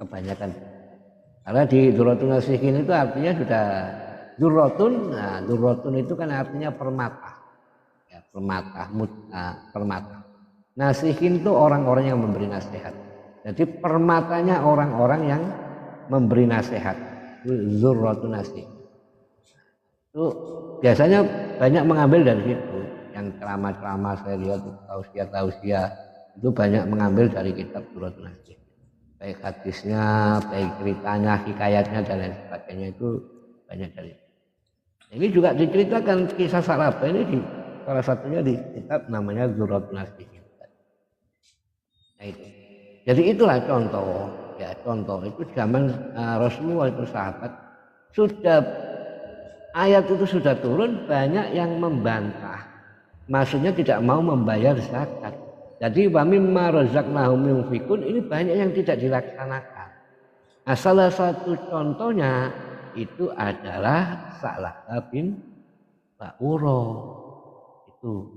kebanyakan. Karena di Durratun Nasihin itu artinya sudah Durratun. Nah, Durratun itu kan artinya permata. Ya, permata. Nasihin itu orang-orang yang memberi nasihat. Jadi permatanya orang-orang yang memberi nasihat. Durratun Nasihin. Itu biasanya banyak mengambil dari situ. Yang ceramah-ceramah saya lihat tausiah itu banyak mengambil dari kitab Durratun Nasihin. Baik hadisnya, baik ceritanya, hikayatnya dan lain sebagainya itu banyak dari itu. Ini juga diceritakan kisah Saraba ini di salah satunya di kitab namanya Durratun Nasihin. Nah itu. Jadi itulah contoh, ya contoh itu zaman Rasulullah itu sahabat sudah ayat itu sudah turun banyak yang membantah. Maksudnya tidak mau membayar zakat. Jadi wa mimma razaqnahum yunfikun ini banyak yang tidak dilaksanakan. Nah, salah satu contohnya itu adalah Sa'labah bin Ba'ura. Itu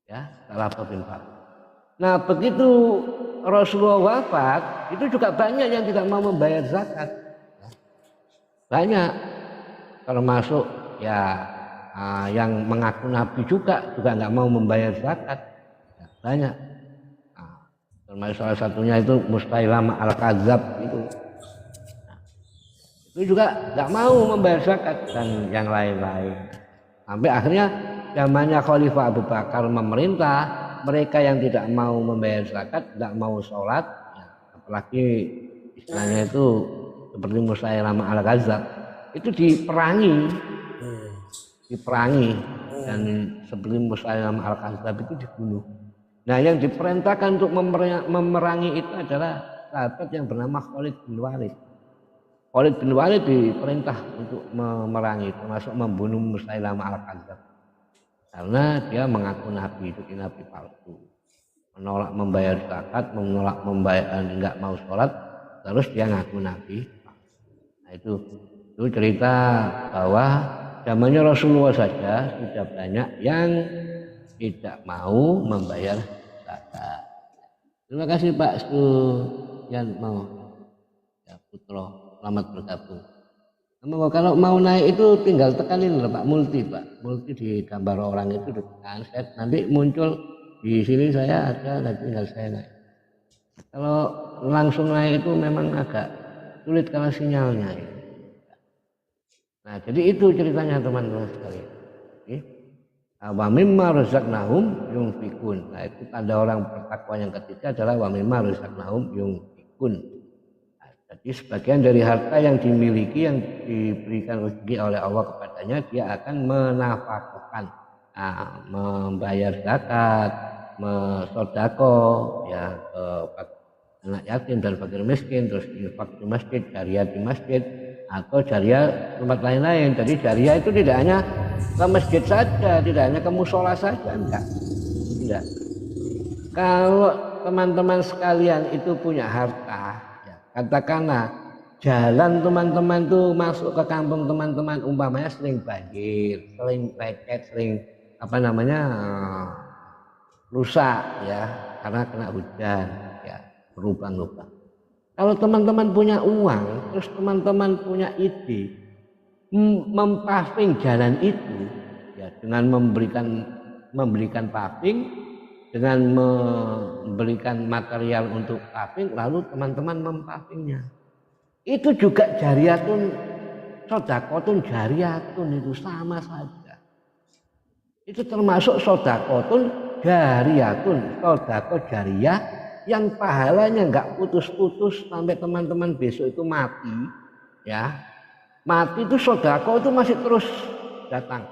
ya, Sa'labah bin Ba'ura. Nah, begitu Rasulullah wafat, itu juga banyak yang tidak mau membayar zakat. Banyak termasuk ya yang mengaku nabi juga nggak mau membayar zakat ya, banyak. Nah, termasuk salah satunya itu Mustailamah al-Kadzab itu. Nah, itu juga nggak mau membayar zakat dan yang lain-lain. Sampai akhirnya zamannya Khalifah Abu Bakar memerintah, mereka yang tidak mau membayar zakat, tidak mau sholat, ya, apalagi istilahnya itu seperti Mustailamah al-Kadzab itu diperangi dan seperti Musailamah al-Kadzab itu dibunuh. Nah, yang diperintahkan untuk memerangi itu adalah sahabat yang bernama Khalid bin Walid. Khalid bin Walid diperintah untuk memerangi, termasuk membunuh Musailamah al-Kadzab. Karena dia mengaku nabi, itu nabi palsu. Menolak membayar zakat, menolak membayar, enggak mau sholat, terus dia ngaku nabi. Nah, itu cerita bahwa zamannya Rasulullah saja sudah banyak yang tidak mau membayar zakat. Terima kasih Pak yang mau ya Putro, selamat bergabung. Kalau mau naik itu tinggal tekanin Pak multi di gambar orang itu ditekan set nanti muncul di sini saya ada nanti tinggal saya naik. Kalau langsung naik itu memang agak sulit karena sinyalnya. Nah, jadi itu ceritanya teman-teman sekalian. Wa mimma razaqnahum yunfikun. Nah, itu tanda orang bertakwa yang ketiga adalah wa mimma razaqnahum yunfikun. Nah, jadi sebagian dari harta yang dimiliki yang diberikan rezeki oleh Allah kepadanya dia akan menafkahkan, membayar zakat, sedekah ya ke anak yatim dan fakir miskin, terus infak di masjid, jariah di masjid atau jariah tempat lain-lain. Jadi jariah itu tidak hanya ke masjid saja, tidak hanya ke musola saja, enggak. Kalau teman-teman sekalian itu punya harta, ya, katakanlah jalan teman-teman tuh masuk ke kampung teman-teman umpamanya sering banjir, sering lecet, sering rusak ya karena kena hujan, ya berlubang-lubang. Kalau teman-teman punya uang, terus teman-teman punya ide mempaving jalan itu, ya dengan memberikan paving, dengan memberikan material untuk paving, lalu teman-teman mempavingnya. Itu juga jariyatun, sodakotun jariyatun itu sama saja. Itu termasuk sodakotun jariyatun, sodako jariyah. Yang pahalanya nggak putus-putus sampai teman-teman besok itu mati, ya mati itu sodako itu masih terus datang.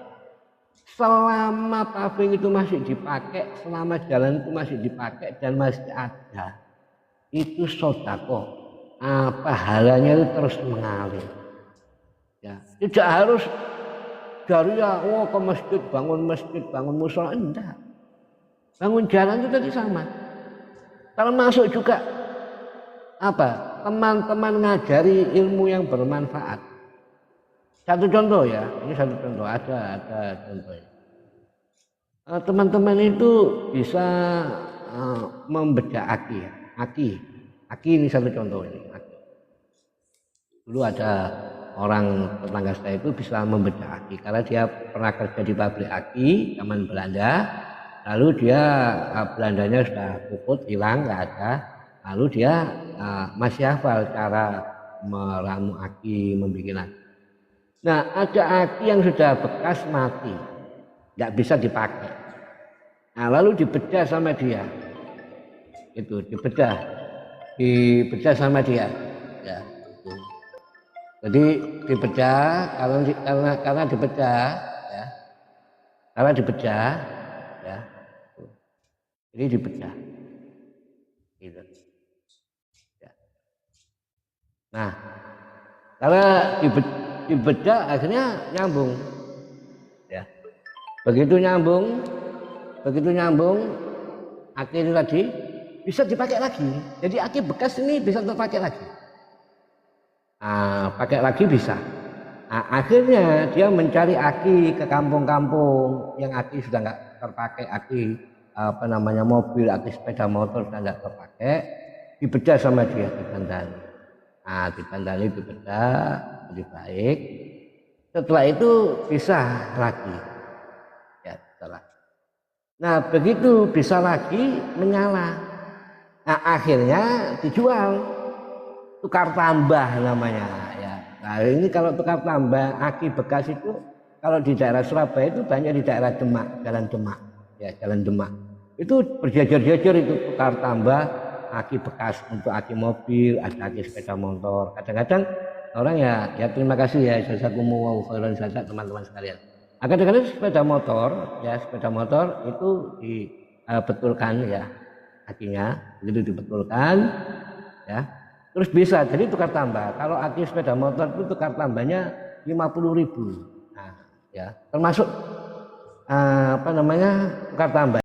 Selama paving itu masih dipakai, selama jalan itu masih dipakai dan masih ada, itu sodako. Pahalanya itu terus mengalir. Ya, tidak harus jariah, ke masjid, bangun musola, enggak. Bangun jalan itu tadi sama. Termasuk juga teman-teman ngajari ilmu yang bermanfaat. Satu contoh ya, ini satu contoh, ada contohnya. Teman-teman itu bisa membedah aki ini satu contoh ini. Dulu ada orang tetangga saya itu bisa membedah aki karena dia pernah kerja di pabrik aki zaman Belanda. Lalu dia Belandanya sudah puput hilang nggak ada. Lalu dia masih hafal cara meramu aki, membuat aki. Nah ada aki yang sudah bekas mati, nggak bisa dipakai. Nah lalu dibedah sama dia, itu dibedah sama dia, ya. Itu. Jadi dibedah karena dibedah, ya, karena dibedah, ya. Jadi dibedah, gitu. Ya. Nah, karena dibedah akhirnya nyambung, ya. Begitu nyambung, aki itu tadi bisa dipakai lagi. Jadi aki bekas ini bisa terpakai lagi. Pakai lagi bisa. Akhirnya dia mencari aki ke kampung-kampung yang aki sudah nggak terpakai, aki mobil, aki sepeda motor sudah nggak terpakai, dibedah sama dia, dibandani. Dibandani, dibedah lebih baik. Setelah itu bisa lagi, ya setelah. Nah begitu bisa lagi menyala. Nah akhirnya dijual, tukar tambah namanya, ya. Nah ini kalau tukar tambah aki bekas itu kalau di daerah Surabaya itu banyak, di daerah Demak, Jalan Demak, ya Jalan Demak. Itu berjejer-jejer itu tukar tambah aki bekas untuk aki mobil, ada aki sepeda motor. Kadang-kadang orang ya terima kasih ya, jazakumullahu khairan jazak teman-teman sekalian. Kadang-kadang sepeda motor itu dibetulkan ya akinya, begitu dibetulkan ya. Terus bisa jadi tukar tambah. Kalau aki sepeda motor itu tukar tambahnya 50.000. Nah, ya termasuk tukar tambah.